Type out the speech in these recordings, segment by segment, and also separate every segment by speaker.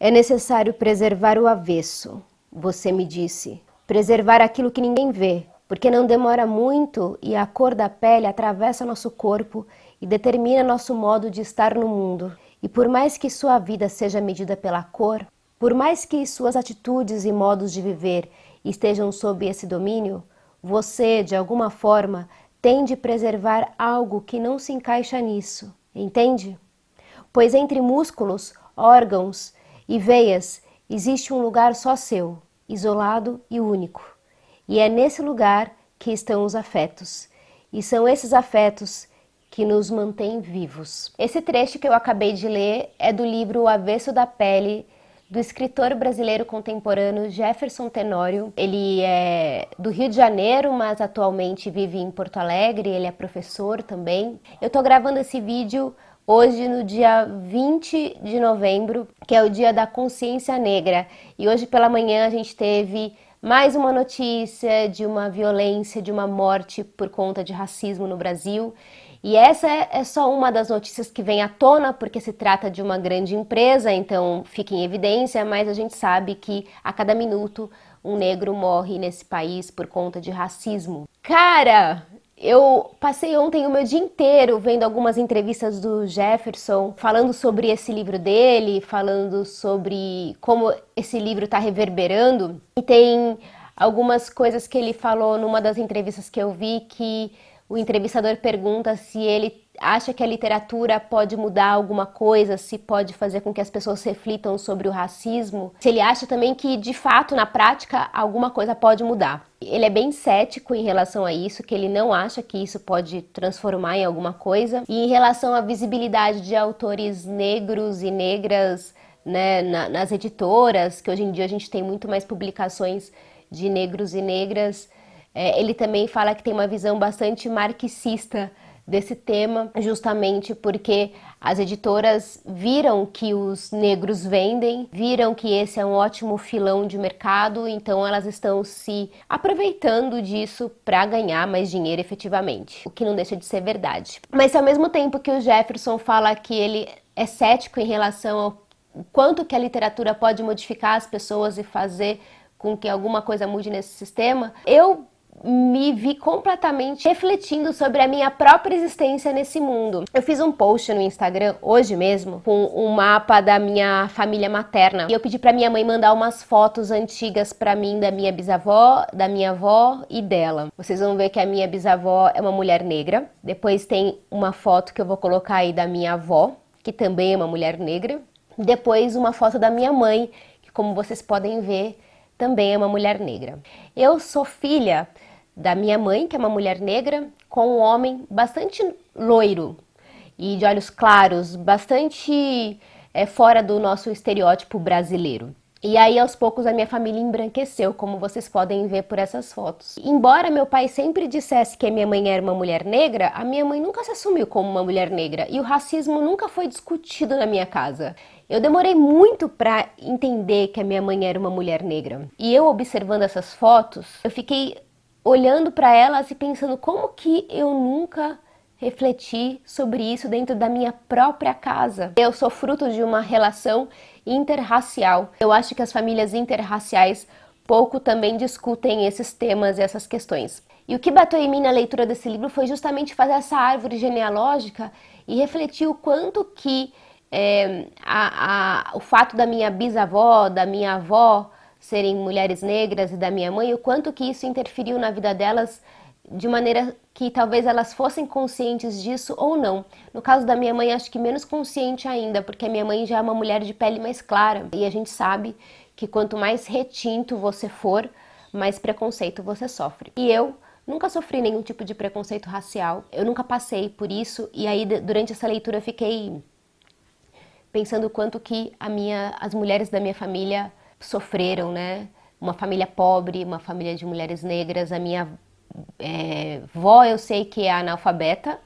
Speaker 1: É necessário preservar o avesso, você me disse. Preservar aquilo que ninguém vê, porque não demora muito e a cor da pele atravessa nosso corpo e determina nosso modo de estar no mundo. E por mais que sua vida seja medida pela cor, por mais que suas atitudes e modos de viver estejam sob esse domínio, você, de alguma forma, tem de preservar algo que não se encaixa nisso, entende? Pois entre músculos, órgãos e veias existe um lugar só seu, isolado e único. E é nesse lugar que estão os afetos. E são esses afetos que nos mantêm vivos. Esse trecho que eu acabei de ler é do livro O Avesso da Pele, do escritor brasileiro contemporâneo Jefferson Tenório. Ele é do Rio de Janeiro, mas atualmente vive em Porto Alegre, ele é professor também. Eu tô gravando esse vídeo hoje no dia 20 de novembro, que é o dia da consciência negra. E hoje pela manhã a gente teve mais uma notícia de uma violência, de uma morte por conta de racismo no Brasil. E essa é só uma das notícias que vem à tona, porque se trata de uma grande empresa, então fica em evidência, mas a gente sabe que a cada minuto um negro morre nesse país por conta de racismo. Cara, eu passei ontem o meu dia inteiro vendo algumas entrevistas do Jefferson, falando sobre esse livro dele, falando sobre como esse livro está reverberando. E tem algumas coisas que ele falou numa das entrevistas que eu vi que o entrevistador pergunta se ele acha que a literatura pode mudar alguma coisa, se pode fazer com que as pessoas reflitam sobre o racismo, se ele acha também que, de fato, na prática, alguma coisa pode mudar. Ele é bem cético em relação a isso, que ele não acha que isso pode transformar em alguma coisa. E em relação à visibilidade de autores negros e negras, né, nas editoras, que hoje em dia a gente tem muito mais publicações de negros e negras, ele também fala que tem uma visão bastante marxista desse tema, justamente porque as editoras viram que os negros vendem, viram que esse é um ótimo filão de mercado, então elas estão se aproveitando disso para ganhar mais dinheiro efetivamente, o que não deixa de ser verdade. Mas ao mesmo tempo que o Jefferson fala que ele é cético em relação ao quanto que a literatura pode modificar as pessoas e fazer com que alguma coisa mude nesse sistema, eu me vi completamente refletindo sobre a minha própria existência nesse mundo. Eu fiz um post no Instagram hoje mesmo com um mapa da minha família materna e eu pedi para minha mãe mandar umas fotos antigas para mim da minha bisavó, da minha avó e dela. Vocês vão ver que a minha bisavó é uma mulher negra. Depois tem uma foto que eu vou colocar aí da minha avó, que também é uma mulher negra. Depois uma foto da minha mãe, que como vocês podem ver, também é uma mulher negra. Eu sou filha da minha mãe, que é uma mulher negra, com um homem bastante loiro e de olhos claros, bastante fora do nosso estereótipo brasileiro. E aí, aos poucos, a minha família embranqueceu, como vocês podem ver por essas fotos. Embora meu pai sempre dissesse que a minha mãe era uma mulher negra, a minha mãe nunca se assumiu como uma mulher negra e o racismo nunca foi discutido na minha casa. Eu demorei muito para entender que a minha mãe era uma mulher negra. E eu, observando essas fotos, eu fiquei olhando para elas e pensando como que eu nunca refleti sobre isso dentro da minha própria casa. Eu sou fruto de uma relação interracial. Eu acho que as famílias interraciais pouco também discutem esses temas e essas questões. E o que bateu em mim na leitura desse livro foi justamente fazer essa árvore genealógica e refletir o quanto que o fato da minha bisavó, da minha avó serem mulheres negras e da minha mãe, o quanto que isso interferiu na vida delas de maneira que talvez elas fossem conscientes disso ou não. No caso da minha mãe, acho que menos consciente ainda, porque a minha mãe já é uma mulher de pele mais clara. E a gente sabe que quanto mais retinto você for, mais preconceito você sofre. E eu nunca sofri nenhum tipo de preconceito racial, eu nunca passei por isso, e aí durante essa leitura eu fiquei pensando o quanto que as mulheres da minha família sofreram, né? Uma família pobre, uma família de mulheres negras. A minha vó eu sei que é analfabeta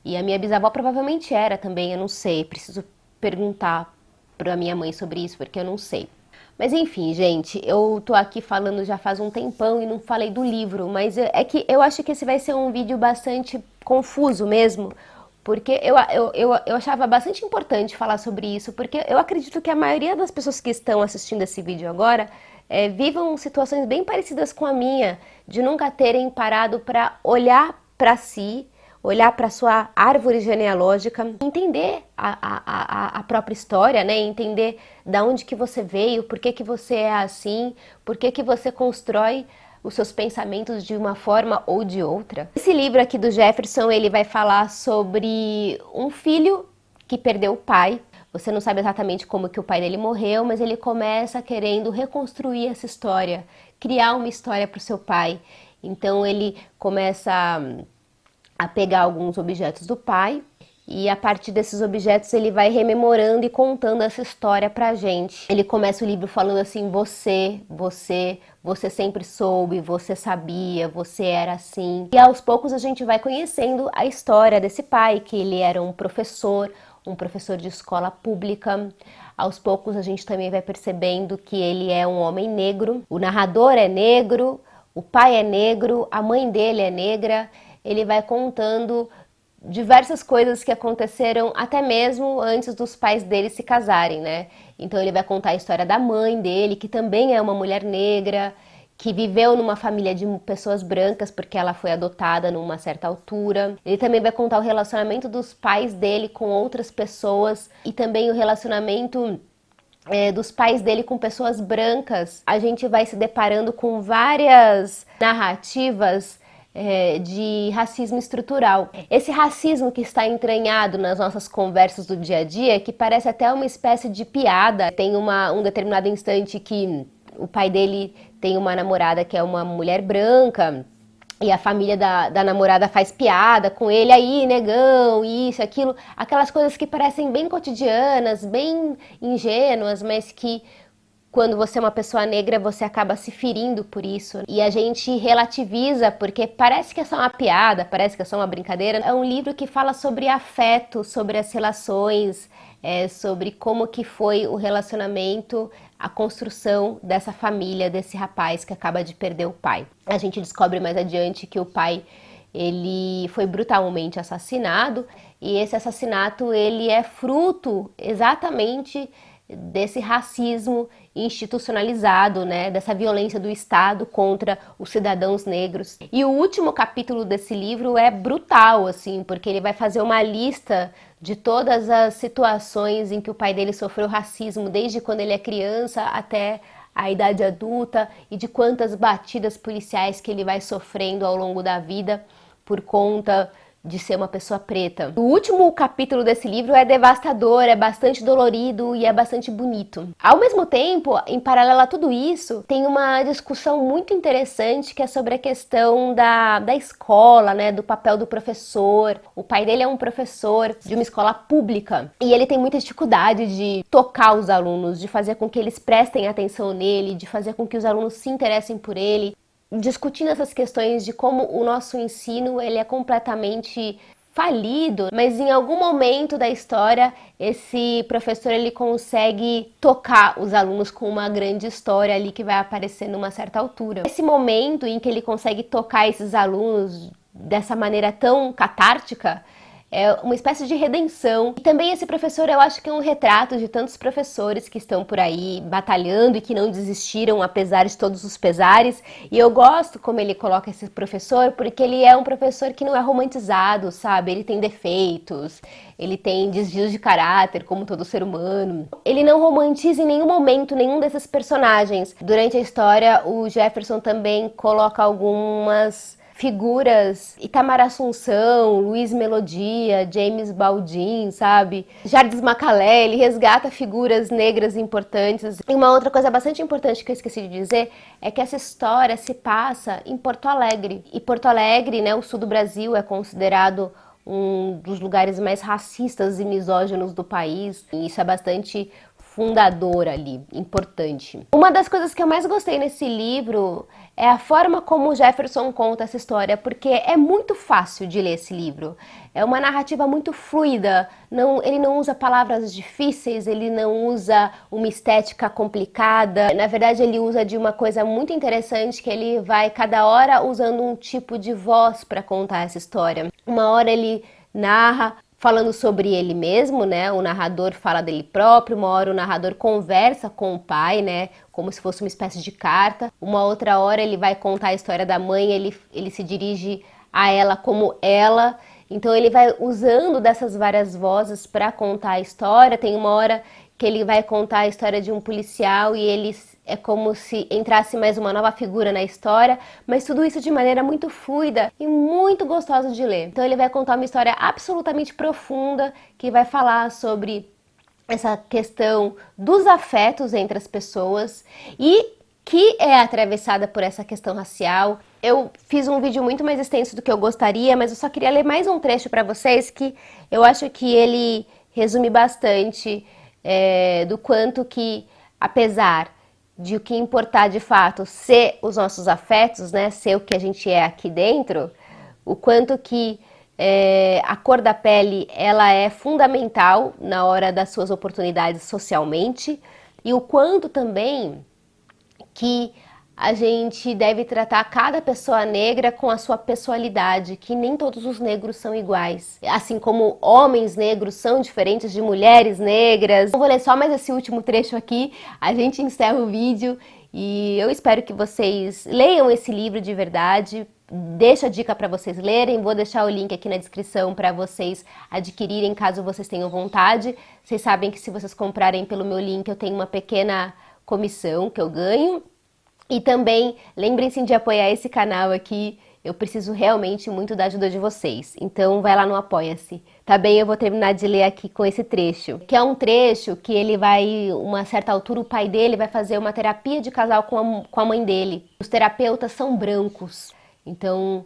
Speaker 1: e a minha bisavó provavelmente era também, eu não sei. Preciso perguntar para minha mãe sobre isso porque eu não sei. Mas enfim, gente, eu tô aqui falando já faz um tempão e não falei do livro, mas é que eu acho que esse vai ser um vídeo bastante confuso mesmo, porque eu achava bastante importante falar sobre isso, porque eu acredito que a maioria das pessoas que estão assistindo esse vídeo agora vivam situações bem parecidas com a minha, de nunca terem parado para olhar para si, olhar para sua árvore genealógica, entender a própria história, né? Entender da onde que você veio, por que que você é assim, por que que você constrói os seus pensamentos de uma forma ou de outra. Esse livro aqui do Jefferson, ele vai falar sobre um filho que perdeu o pai. Você não sabe exatamente como que o pai dele morreu, mas ele começa querendo reconstruir essa história, criar uma história para o seu pai. Então ele começa a pegar alguns objetos do pai e a partir desses objetos ele vai rememorando e contando essa história pra gente. Ele começa o livro falando assim: você sempre soube, você sabia, você era assim. E aos poucos a gente vai conhecendo a história desse pai, que ele era um professor de escola pública. Aos poucos a gente também vai percebendo que ele é um homem negro. O narrador é negro, o pai é negro, a mãe dele é negra. Ele vai contando diversas coisas que aconteceram até mesmo antes dos pais dele se casarem, né? Então ele vai contar a história da mãe dele, que também é uma mulher negra, que viveu numa família de pessoas brancas porque ela foi adotada numa certa altura. Ele também vai contar o relacionamento dos pais dele com outras pessoas e também o relacionamento dos pais dele com pessoas brancas. A gente vai se deparando com várias narrativas de racismo estrutural. Esse racismo que está entranhado nas nossas conversas do dia a dia, que parece até uma espécie de piada. Tem um determinado instante que o pai dele tem uma namorada que é uma mulher branca, e a família da namorada faz piada com ele, aí, negão, isso, aquilo, aquelas coisas que parecem bem cotidianas, bem ingênuas, mas que quando você é uma pessoa negra, você acaba se ferindo por isso. E a gente relativiza, porque parece que é só uma piada, parece que é só uma brincadeira. É um livro que fala sobre afeto, sobre as relações, sobre como que foi o relacionamento, a construção dessa família, desse rapaz que acaba de perder o pai. A gente descobre mais adiante que o pai, ele foi brutalmente assassinado, e esse assassinato, ele é fruto exatamente desse racismo institucionalizado, né, dessa violência do Estado contra os cidadãos negros. E o último capítulo desse livro é brutal, assim, porque ele vai fazer uma lista de todas as situações em que o pai dele sofreu racismo, desde quando ele é criança até a idade adulta, e de quantas batidas policiais que ele vai sofrendo ao longo da vida por conta de ser uma pessoa preta. O último capítulo desse livro é devastador, é bastante dolorido e é bastante bonito. Ao mesmo tempo, em paralelo a tudo isso, tem uma discussão muito interessante que é sobre a questão da escola, né, do papel do professor. O pai dele é um professor de uma escola pública e ele tem muita dificuldade de tocar os alunos, de fazer com que eles prestem atenção nele, de fazer com que os alunos se interessem por ele. Discutindo essas questões de como o nosso ensino ele é completamente falido, mas em algum momento da história esse professor ele consegue tocar os alunos com uma grande história ali que vai aparecer numa certa altura. Esse momento em que ele consegue tocar esses alunos dessa maneira tão catártica é uma espécie de redenção. E também esse professor, eu acho que é um retrato de tantos professores que estão por aí batalhando e que não desistiram apesar de todos os pesares. E eu gosto como ele coloca esse professor, porque ele é um professor que não é romantizado, sabe? Ele tem defeitos, ele tem desvios de caráter, como todo ser humano. Ele não romantiza em nenhum momento nenhum desses personagens. Durante a história, o Jefferson também coloca algumas figuras, Itamar Assunção, Luiz Melodia, James Baldwin, sabe? Jardim Macalé, ele resgata figuras negras importantes. E uma outra coisa bastante importante que eu esqueci de dizer é que essa história se passa em Porto Alegre. E Porto Alegre, né, o sul do Brasil, é considerado um dos lugares mais racistas e misóginos do país. E isso é bastante fundador ali, importante. Uma das coisas que eu mais gostei nesse livro é a forma como o Jefferson conta essa história, porque é muito fácil de ler esse livro. É uma narrativa muito fluida, ele não usa palavras difíceis, ele não usa uma estética complicada. Na verdade, ele usa de uma coisa muito interessante, que ele vai cada hora usando um tipo de voz para contar essa história. Uma hora ele narra falando sobre ele mesmo, né? O narrador fala dele próprio, uma hora o narrador conversa com o pai, né? Como se fosse uma espécie de carta. Uma outra hora ele vai contar a história da mãe, ele se dirige a ela como ela. Então ele vai usando dessas várias vozes para contar a história. Tem uma hora que ele vai contar a história de um policial e ele é como se entrasse mais uma nova figura na história, mas tudo isso de maneira muito fluida e muito gostosa de ler. Então ele vai contar uma história absolutamente profunda que vai falar sobre essa questão dos afetos entre as pessoas e que é atravessada por essa questão racial. Eu fiz um vídeo muito mais extenso do que eu gostaria, mas eu só queria ler mais um trecho para vocês que eu acho que ele resume bastante do quanto que, apesar de o que importar de fato ser os nossos afetos, né, ser o que a gente é aqui dentro, o quanto que a cor da pele ela é fundamental na hora das suas oportunidades socialmente e o quanto também que a gente deve tratar cada pessoa negra com a sua pessoalidade, que nem todos os negros são iguais. Assim como homens negros são diferentes de mulheres negras. Eu vou ler só mais esse último trecho aqui, a gente encerra o vídeo e eu espero que vocês leiam esse livro de verdade. Deixo a dica para vocês lerem, vou deixar o link aqui na descrição para vocês adquirirem caso vocês tenham vontade. Vocês sabem que se vocês comprarem pelo meu link eu tenho uma pequena comissão que eu ganho. E também lembrem-se de apoiar esse canal aqui, eu preciso realmente muito da ajuda de vocês. Então vai lá no Apoia-se. Tá bem? Eu vou terminar de ler aqui com esse trecho. Que é um trecho que ele vai, uma certa altura, o pai dele vai fazer uma terapia de casal com a mãe dele. Os terapeutas são brancos. Então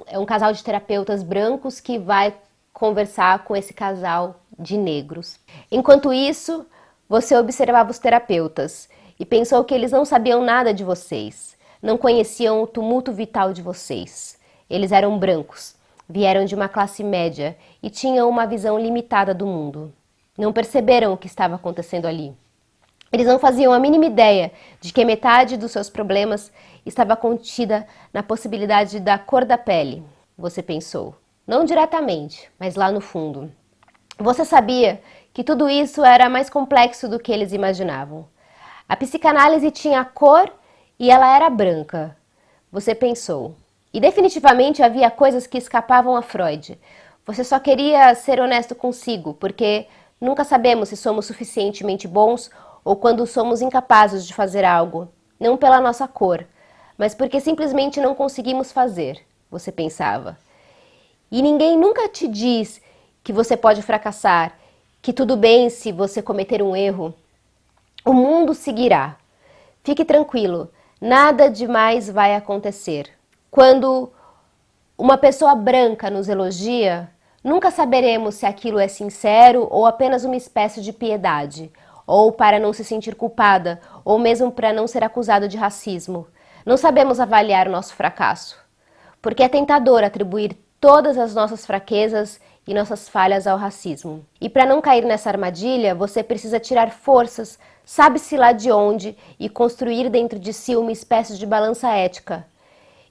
Speaker 1: é um casal de terapeutas brancos que vai conversar com esse casal de negros. Enquanto isso, você observava os terapeutas e pensou que eles não sabiam nada de vocês, não conheciam o tumulto vital de vocês. Eles eram brancos, vieram de uma classe média e tinham uma visão limitada do mundo. Não perceberam o que estava acontecendo ali. Eles não faziam a mínima ideia de que metade dos seus problemas estava contida na possibilidade da cor da pele, você pensou. Não diretamente, mas lá no fundo. Você sabia que tudo isso era mais complexo do que eles imaginavam. A psicanálise tinha cor e ela era branca, você pensou. E definitivamente havia coisas que escapavam a Freud. Você só queria ser honesto consigo, porque nunca sabemos se somos suficientemente bons ou quando somos incapazes de fazer algo, não pela nossa cor, mas porque simplesmente não conseguimos fazer, você pensava. E ninguém nunca te diz que você pode fracassar, que tudo bem se você cometer um erro. O mundo seguirá. Fique tranquilo, nada demais vai acontecer. Quando uma pessoa branca nos elogia, nunca saberemos se aquilo é sincero ou apenas uma espécie de piedade, ou para não se sentir culpada, ou mesmo para não ser acusado de racismo. Não sabemos avaliar o nosso fracasso, porque é tentador atribuir todas as nossas fraquezas e nossas falhas ao racismo. E para não cair nessa armadilha, você precisa tirar forças, sabe-se lá de onde, e construir dentro de si uma espécie de balança ética.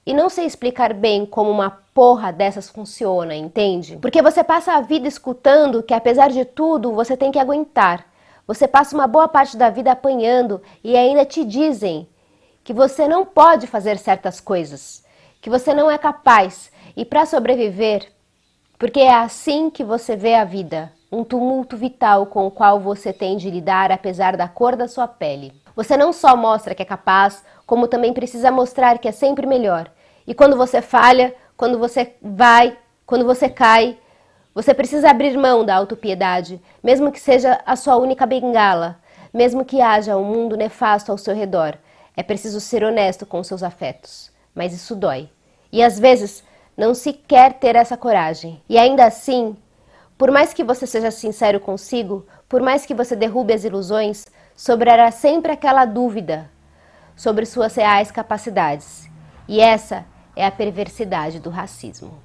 Speaker 1: E não sei explicar bem como uma porra dessas funciona, entende? Porque você passa a vida escutando que apesar de tudo, você tem que aguentar. Você passa uma boa parte da vida apanhando e ainda te dizem que você não pode fazer certas coisas, que você não é capaz. E para sobreviver, porque é assim que você vê a vida, um tumulto vital com o qual você tem de lidar apesar da cor da sua pele. Você não só mostra que é capaz, como também precisa mostrar que é sempre melhor. E quando você falha, quando você cai, você precisa abrir mão da autopiedade, mesmo que seja a sua única bengala, mesmo que haja um mundo nefasto ao seu redor. É preciso ser honesto com os seus afetos, mas isso dói. E às vezes não se quer ter essa coragem. E ainda assim, por mais que você seja sincero consigo, por mais que você derrube as ilusões, sobrará sempre aquela dúvida sobre suas reais capacidades. E essa é a perversidade do racismo.